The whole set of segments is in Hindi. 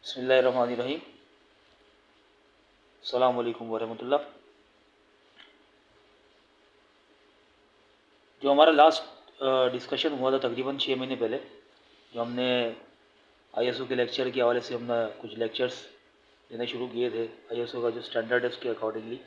बिस्मिल्लाहिर्रहमानिर्रहीम। अस्सलाम वालेकुम वरहमतुल्लाह। जो हमारा लास्ट डिस्कशन हुआ था तकरीबन 6 महीने पहले, जो हमने आईएसओ के लेक्चर के हवाले से हमने कुछ लेक्चर्स देने शुरू किए थे आईएसओ का जो स्टैंडर्ड है उसके अकॉर्डिंगली।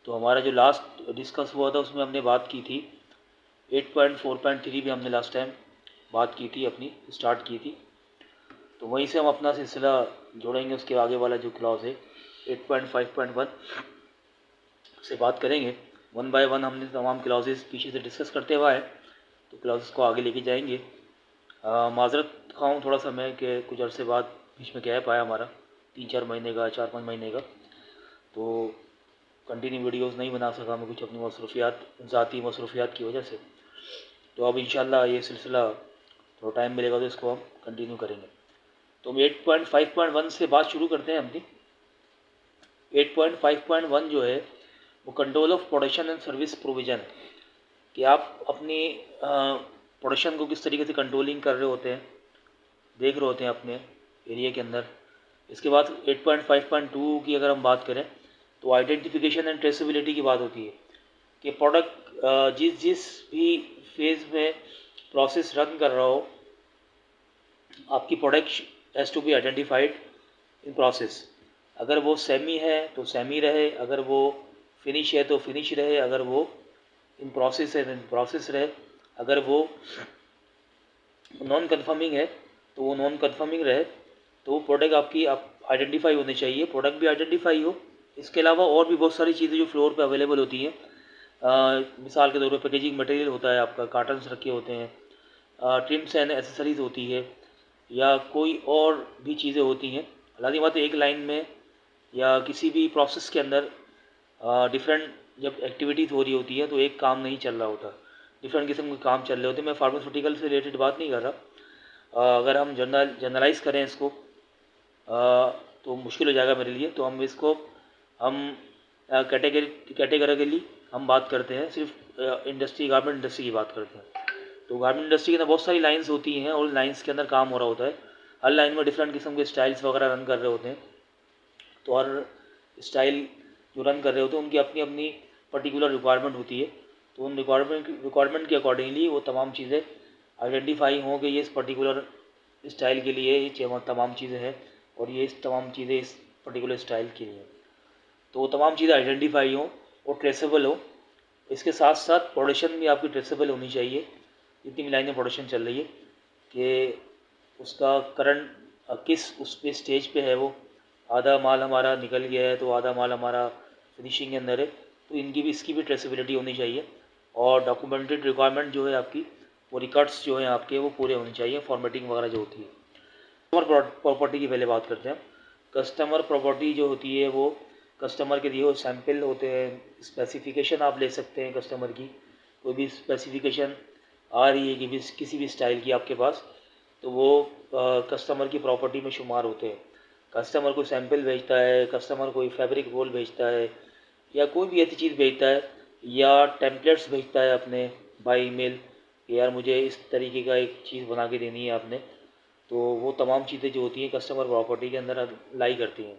तो हमारा जो लास्ट डिस्कस हुआ था उसमें हमने बात की थी 8.4.3 भी हमने लास्ट टाइम बात की थी, अपनी स्टार्ट की थी। तो वहीं से हम अपना सिलसिला जोड़ेंगे, उसके आगे वाला जो क्लॉज है 8.5.1 से बात करेंगे। वन बाय वन हमने तमाम क्लॉजेस पीछे से डिस्कस करते हुआ है, तो क्लॉजेस को आगे लेके जाएंगे। माजरत खाऊँ थोड़ा सा मैं कि कुछ अरसे बाद बीच में गैप आया हमारा, 3-4 महीने का, 4-5 महीने का, तो कंटिन्यू वीडियोस नहीं बना सका मैं, कुछ अपनी मसरूफियात, ज़ाती मसरूफियात की वजह से। तो अब इंशाल्लाह ये सिलसिला थोड़ा टाइम मिलेगा तो इसको हम कंटिन्यू करेंगे। तो हम 8.5.1 से बात शुरू करते हैं अपनी। 8.5.1 जो है वो control of production and service provision है, कि आप अपनी प्रोडक्शन को किस तरीके से कंट्रोलिंग कर रहे होते हैं, देख रहे होते हैं अपने एरिया के अंदर। इसके बाद 8.5.2 की अगर हम बात करें तो आइडेंटिफिकेशन एंड ट्रेसेबिलिटी की बात होती है, कि प्रोडक्ट जिस जिस भी फेज़ में प्रोसेस रन कर रहा हो, आपकी product has to be identified in process. अगर वो सेमी है तो सेमी रहे, अगर वो फिनिश है तो फिनिश रहे, अगर वो इन प्रोसेस है तो इन प्रोसेस रहे, अगर वो नॉन कन्फर्मिंग है तो वो नॉन कन्फर्मिंग रहे। तो वो प्रोडक्ट आपकी आप आइडेंटिफाई होनी चाहिए, प्रोडक्ट भी आइडेंटिफाई हो। इसके अलावा और भी बहुत सारी चीज़ें जो फ्लोर पे अवेलेबल होती हैं, मिसाल के तौर पे पैकेजिंग मटेरियल होता है आपका, कार्टन्स रखे होते हैं, ट्रिम्स एंड एसेसरीज़ होती है, या कोई और भी चीज़ें होती हैं। लाज़िम बात है एक लाइन में या किसी भी प्रोसेस के अंदर डिफरेंट जब एक्टिविटीज़ हो रही होती है तो एक काम नहीं चल रहा होता, डिफरेंट किस्म के काम चल रहे होते हैं। मैं फार्मास्यूटिकल से रिलेटेड बात नहीं कर रहा। अगर हम जनरलाइज़ करें इसको तो मुश्किल हो जाएगा मेरे लिए, तो हम इसको हम कैटेगरिकली हम बात करते हैं, सिर्फ इंडस्ट्री, गारमेंट इंडस्ट्री की बात करते हैं। तो गारमेंट इंडस्ट्री के अंदर बहुत सारी लाइंस होती हैं और लाइंस के अंदर काम हो रहा होता है। हर लाइन में डिफरेंट किस्म के स्टाइल्स वगैरह रन कर रहे होते हैं। तो हर स्टाइल जो रन कर रहे होते हैं उनकी अपनी अपनी पर्टिकुलर रिक्वायरमेंट होती है। तो उन रिक्वायरमेंट के अकॉर्डिंगली वो तमाम चीज़ें आइडेंटिफाई हों कि ये इस पर्टिकुलर स्टाइल के लिए ये तमाम चीज़ें हैं, और ये इस तमाम चीज़ें इस पर्टिकुलर स्टाइल के लिए। तो वो तमाम चीज़ें आइडेंटिफाई हों और ट्रेसेबल हो। इसके साथ साथ प्रोडक्शन भी आपकी ट्रेसेबल होनी चाहिए, जितनी भी लाइनें प्रोडक्शन चल रही है, कि उसका करंट किस उस पे स्टेज पे है। वो आधा माल हमारा निकल गया है तो आधा माल हमारा फिनिशिंग के अंदर है, तो इनकी भी, इसकी भी ट्रेसेबिलिटी होनी चाहिए। और डॉक्यूमेंटेड रिक्वायरमेंट जो है आपकी, वो रिकॉर्ड्स जो हैं आपके वो पूरे होने चाहिए, फॉर्मेटिंग वगैरह जो होती है। कस्टमर प्रॉपर्टी की पहले बात करते हैं। कस्टमर प्रॉपर्टी जो होती है वो कस्टमर के दिए हुए सैंपल होते हैं, स्पेसिफिकेशन आप ले सकते हैं कस्टमर की। कोई भी स्पेसिफिकेशन आ रही है कि भी किसी भी स्टाइल की आपके पास, तो वो कस्टमर की प्रॉपर्टी में शुमार होते हैं। कस्टमर कोई सैंपल भेजता है, कस्टमर कोई फैब्रिक रोल भेजता है, या कोई भी ऐसी चीज़ भेजता है, या टेम्पलेट्स भेजता है अपने बाय ईमेल कि यार मुझे इस तरीके का एक चीज़ बना के देनी है आपने, तो वो तमाम चीज़ें जो होती हैं कस्टमर प्रॉपर्टी के अंदर लाई करती हैं।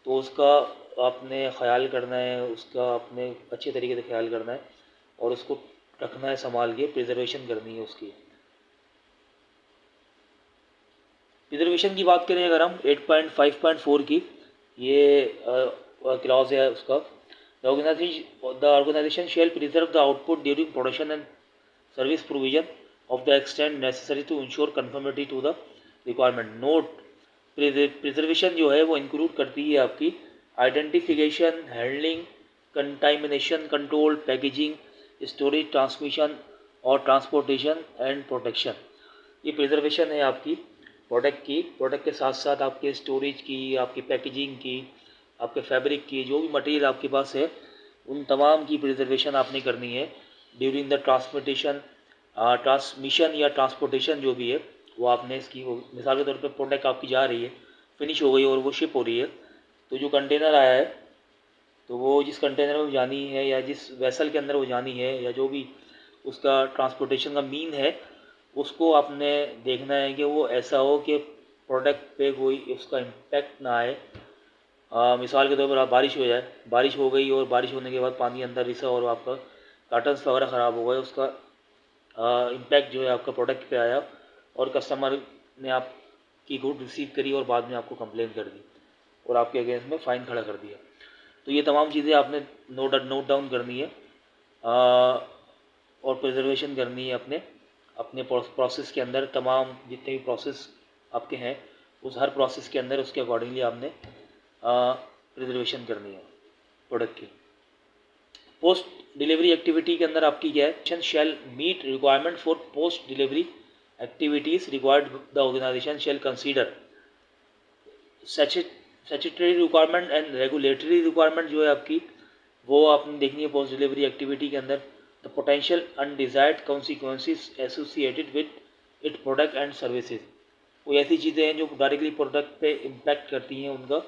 तो उसका आपने ख्याल करना है, उसका आपने अच्छे तरीके से ख्याल करना है और उसको रखना है संभाल के, प्रिजर्वेशन करनी है उसकी। प्रिजर्वेशन की बात करें अगर हम 8.5.4 की, ये क्लॉज है उसका, the organization shall preserve the output during production and service provision of the extend necessary to ensure conformity to the requirement. Note, preservation जो है वो इंक्लूड करती है आपकी identification, handling, contamination control, packaging, storage, transmission और ट्रांसपोर्टेशन एंड प्रोटेक्शन। ये प्रिजर्वेशन है आपकी प्रोडक्ट के साथ साथ आपके स्टोरेज की, आपकी पैकेजिंग की, आपके फैब्रिक की, जो भी मटेरियल आपके पास है उन तमाम की प्रिजर्वेशन आपने करनी है ड्यूरिंग द ट्रांसमिशन या ट्रांसपोर्टेशन जो भी है वो आपने इसकी, मिसाल के तौर पे प्रोडक्ट आपकी जा रही है, फिनिश हो गई और वो शिप हो रही है, तो जो कंटेनर आया है तो वो जिस कंटेनर में जानी है या जिस वेसल के अंदर वो जानी है, या जो भी उसका ट्रांसपोर्टेशन का मीन है, उसको आपने देखना है कि वो ऐसा हो कि प्रोडक्ट पे कोई उसका इम्पैक्ट ना आए। मिसाल के तौर पर आप बारिश हो जाए, बारिश हो गई और बारिश होने के बाद पानी अंदर रिसा और आपका कार्टन्स वगैरह ख़राब हो गए, उसका इम्पैक्ट जो है आपका प्रोडक्ट पे आया और कस्टमर ने आपकी गुड रिसीव करी और बाद में आपको कंप्लेन कर दी और आपके अगेंस्ट में फ़ाइन खड़ा कर दिया। तो ये तमाम चीज़ें आपने नोट डाउन करनी है और प्रिजर्वेशन करनी है अपने अपने प्रोसेस के अंदर। तमाम जितने भी प्रोसेस आपके हैं उस हर प्रोसेस के अंदर उसके अकॉर्डिंगली आपने प्रिजर्वेशन करनी है प्रोडक्ट की। पोस्ट डिलीवरी एक्टिविटी के अंदर आपकी क्या है, shall meet requirement for post delivery activities required the organization shall consider statutory requirement and regulatory requirement जो है आपकी, वो आपने देखनी है पोस्ट डिलीवरी एक्टिविटी के अंदर। The potential undesired consequences associated with it product and services, कोई ऐसी चीज़ें हैं जो डायरेक्टली प्रोडक्ट पे इम्पैक्ट करती हैं, उनका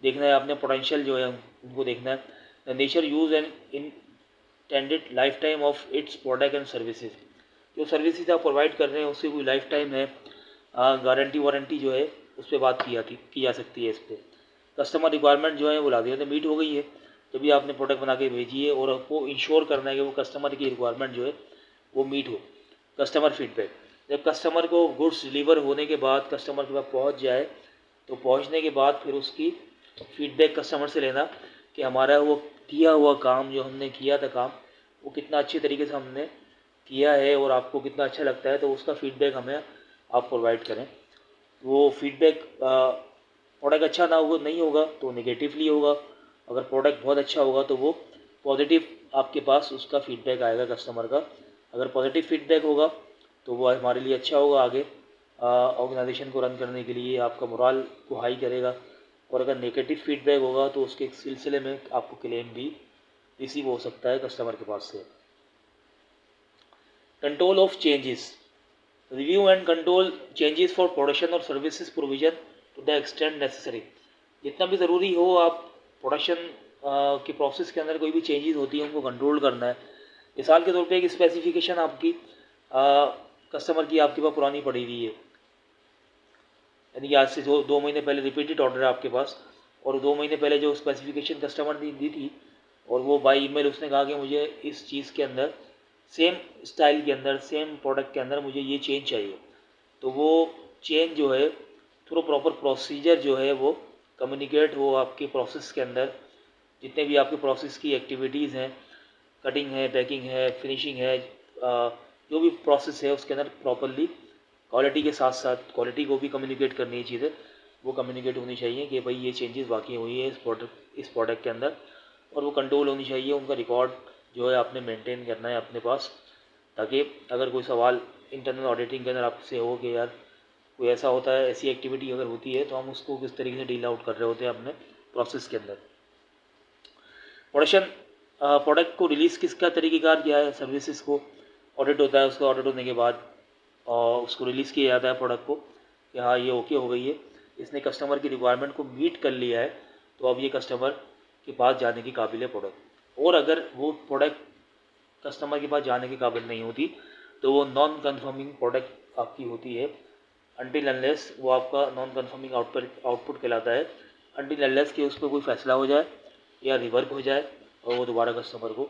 देखना है आपने, पोटेंशियल जो है उनको देखना है। The nature use and intended life time of its product and services, जो सर्विसेज आप प्रोवाइड कर रहे हैं उससे कोई लाइफ टाइम है, गारंटी वारंटी जो है उस पर बात की जा सकती है इस पर। कस्टमर रिक्वायरमेंट जो है वो लाते हैं मीट हो गई है, तभी आपने प्रोडक्ट बना के भेजी है और आपको इंश्योर करना है कि वो कस्टमर की रिक्वायरमेंट जो है वो मीट हो। कस्टमर फीडबैक, जब कस्टमर को गुड्स डिलीवर होने के बाद कस्टमर के पास पहुंच जाए तो पहुंचने के बाद फिर उसकी फीडबैक कस्टमर से लेना कि हमारा वो किया हुआ काम, जो हमने किया था काम, वो कितना अच्छे तरीके से हमने किया है और आपको कितना अच्छा लगता है, तो उसका फीडबैक हमें आप प्रोवाइड करें। वो फीडबैक प्रोडक्ट अच्छा ना होगा नहीं होगा तो नेगेटिवली होगा, अगर प्रोडक्ट बहुत अच्छा होगा तो वो पॉजिटिव आपके पास उसका फीडबैक आएगा कस्टमर का। अगर पॉजिटिव फीडबैक होगा तो वो हमारे लिए अच्छा होगा, आगे ऑर्गेनाइजेशन को रन करने के लिए आपका मोराल को हाई करेगा। और अगर नेगेटिव फीडबैक होगा तो उसके सिलसिले में आपको क्लेम भी रिसीव हो सकता है कस्टमर के पास से। Control of changes, review and control changes for production और services provision to the extend necessary, जितना भी ज़रूरी हो आप प्रोडक्शन के प्रोसेस के अंदर कोई भी चेंजेस होती है उनको कंट्रोल करना है। मिसाल के तौर पे एक स्पेसिफिकेशन आपकी कस्टमर की आपके पास पुरानी पड़ी हुई है, यानी कि आज से जो 2 महीने पहले रिपीटेड ऑर्डर है आपके पास, और 2 महीने पहले जो स्पेसिफिकेशन कस्टमर ने दी थी और वो बाय ईमेल उसने कहा कि मुझे इस चीज़ के अंदर सेम स्टाइल के अंदर सेम प्रोडक्ट के अंदर मुझे ये चेंज चाहिए, तो वो चेंज जो है थ्रू प्रॉपर प्रोसीजर जो है वो कम्युनिकेट हो आपके प्रोसेस के अंदर। जितने भी आपके प्रोसेस की एक्टिविटीज़ हैं, कटिंग है, पैकिंग है, फिनिशिंग है, जो भी प्रोसेस है उसके अंदर प्रॉपरली क्वालिटी के साथ साथ क्वालिटी को भी कम्युनिकेट करनी है चीज़ें, वो कम्युनिकेट होनी चाहिए कि भाई ये चेंजेस वाकई हुई है इस प्रोडक्ट के अंदर, और वो कंट्रोल होनी चाहिए। उनका रिकॉर्ड जो है आपने मेंटेन करना है अपने पास, ताकि अगर कोई सवाल इंटरनल ऑडिटिंग के अंदर आपसे हो कि यार कोई ऐसा होता है, ऐसी एक्टिविटी अगर होती है तो हम उसको किस तरीके से डील आउट कर रहे होते हैं अपने प्रोसेस के अंदर। प्रोडक्शन प्रोडक्ट को रिलीज़ किसका तरीक़ेकार क्या है, सर्विसेज को ऑडिट होता है, उसका ऑडिट होने के बाद और उसको रिलीज़ किया जाता है प्रोडक्ट को कि हाँ ये ओके हो गई है, इसने कस्टमर की रिक्वायरमेंट को मीट कर लिया है, तो अब ये कस्टमर के पास जाने की काबिल है प्रोडक्ट। और अगर वो प्रोडक्ट कस्टमर के पास जाने के काबिल नहीं होती तो वो नॉन कन्फर्मिंग प्रोडक्ट आपकी होती है, अनटिल अनलेस वो आपका नॉन कन्फर्मिंग आउटपुट कहलाता है, अनटिल अनलेस कि उस पर कोई फैसला हो जाए या रिवर्क हो जाए और वो दोबारा कस्टमर को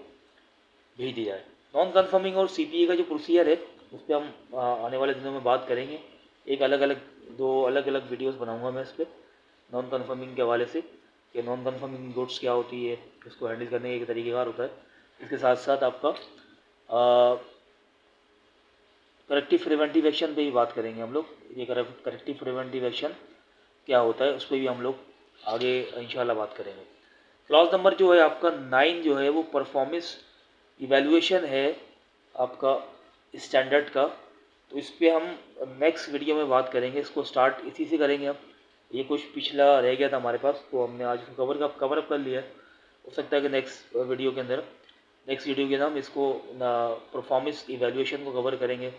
भेज दी जाए। नॉन कन्फर्मिंग और CPA का जो प्रोसीजर है उस पर हम आने वाले दिनों में बात करेंगे। एक दो अलग अलग वीडियोस बनाऊंगा मैं इस पर नॉन कन्फर्मिंग के हवाले से कि नॉन कन्फर्मिंग गुड्स क्या होती है, उसको हैंडल करने का एक तरीक़ेकार होता है। इसके साथ साथ आपका करेक्टिव प्रिवेंटिव एक्शन पे भी बात करेंगे हम लोग। ये करेक्टिव प्रिवेंटिव एक्शन क्या होता है उस पर भी हम लोग आगे इंशाल्लाह बात करेंगे। क्लॉज नंबर जो है आपका 9 जो है वो परफॉर्मेंस इवैल्यूएशन है आपका स्टैंडर्ड का, तो इस पर हम नेक्स्ट वीडियो में बात करेंगे। इसको स्टार्ट इसी से करेंगे हम, ये कुछ पिछला रह गया था हमारे पास तो हमने आज कवर अप कर लिया है। हो सकता है कि नेक्स्ट वीडियो के अंदर हम इसको परफॉर्मेंस इवैल्यूएशन को कवर करेंगे।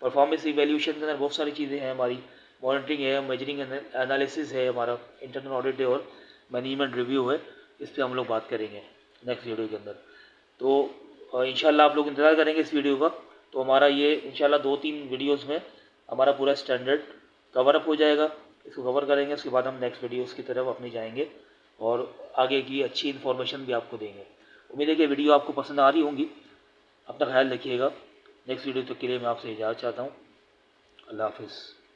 परफॉर्मेंस इवैल्यूएशन के अंदर बहुत सारी चीज़ें हैं हमारी, मॉनिटरिंग है, मेजरिंग एनालिसिस है, हमारा इंटरनल ऑडिट है और मैनेजमेंट रिव्यू है। इस पर हम लोग बात करेंगे नेक्स्ट वीडियो के अंदर। तो इंशाल्लाह आप लोग इंतज़ार करेंगे इस वीडियो का, तो हमारा ये इंशाल्लाह 2-3 वीडियोस में हमारा पूरा स्टैंडर्ड कवर अप हो जाएगा। इसको कवर करेंगे, उसके बाद हम नेक्स्ट वीडियोज़ की तरफ अपनी जाएंगे और आगे की अच्छी इन्फॉर्मेशन भी आपको देंगे। उम्मीद है कि वीडियो आपको पसंद आ रही होंगी। अपना ख्याल रखिएगा। नेक्स्ट वीडियो तक के लिए मैं आपसे इजाज़त चाहता हूँ। अल्लाह हाफिज़।